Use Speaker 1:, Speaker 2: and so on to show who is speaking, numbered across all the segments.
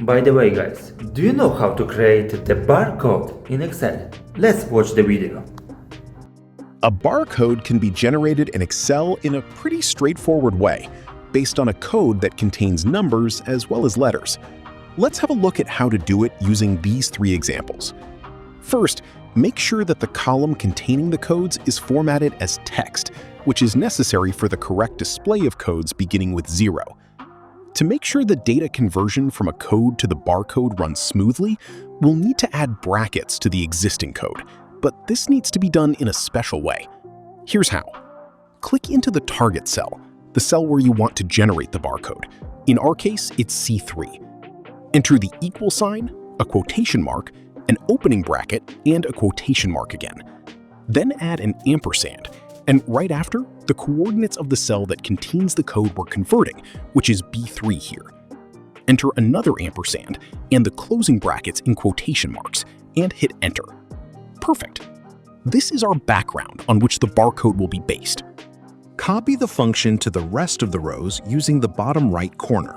Speaker 1: By the way guys, do you know how to create the barcode in Excel? Let's watch the video.
Speaker 2: A barcode can be generated in Excel in a pretty straightforward way, based on a code that contains numbers as well as letters. Let's have a look at how to do it using these three examples. First, make sure that the column containing the codes is formatted as text, which is necessary for the correct display of codes beginning with 0. To make sure the data conversion from a code to the barcode runs smoothly, we'll need to add brackets to the existing code, but this needs to be done in a special way. Here's how. Click into the target cell, the cell where you want to generate the barcode. In our case, it's C3. Enter the equal sign, a quotation mark, an opening bracket, and a quotation mark again. Then add an ampersand, and right after, the coordinates of the cell that contains the code we're converting, which is B3 here. Enter another ampersand and the closing brackets in quotation marks, and hit enter. Perfect. This is our background on which the barcode will be based.
Speaker 3: Copy the function to the rest of the rows using the bottom right corner.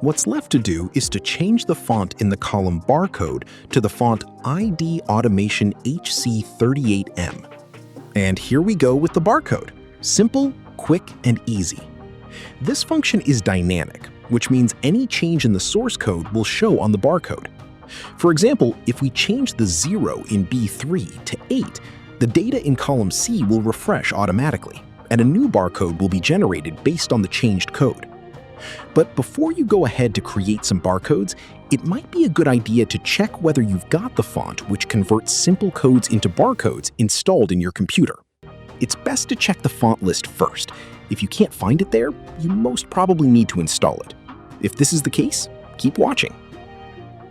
Speaker 3: What's left to do is to change the font in the column barcode to the font ID Automation HC38M. And here we go with the barcode. Simple, quick, and easy. This function is dynamic, which means any change in the source code will show on the barcode. For example, if we change the 0 in B3 to 8, the data in column C will refresh automatically, and a new barcode will be generated based on the changed code. But before you go ahead to create some barcodes, it might be a good idea to check whether you've got the font which converts simple codes into barcodes installed in your computer. It's best to check the font list first. If you can't find it there, you most probably need to install it. If this is the case, keep watching.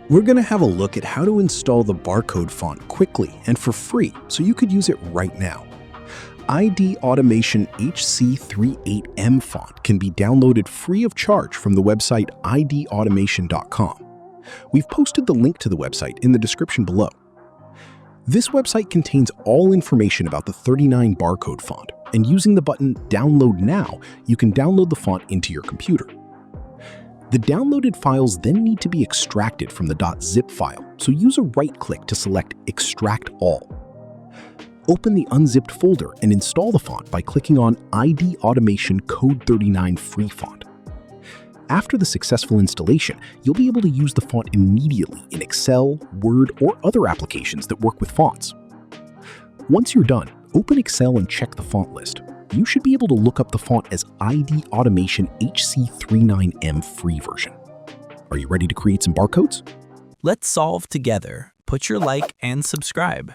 Speaker 3: We're going to have a look at how to install the barcode font quickly and for free, so you could use it right now. ID Automation HC38M font can be downloaded free of charge from the website idautomation.com. We've posted the link to the website in the description below. This website contains all information about the 39 barcode font, and using the button Download Now, you can download the font into your computer. The downloaded files then need to be extracted from the .zip file, so use a right-click to select Extract All. Open the unzipped folder and install the font by clicking on ID Automation Code 39 Free Font. After the successful installation, you'll be able to use the font immediately in Excel, Word, or other applications that work with fonts. Once you're done, open Excel and check the font list. You should be able to look up the font as ID Automation HC39M Free version. Are you ready to create some barcodes?
Speaker 4: Let's solve together. Put your like and subscribe.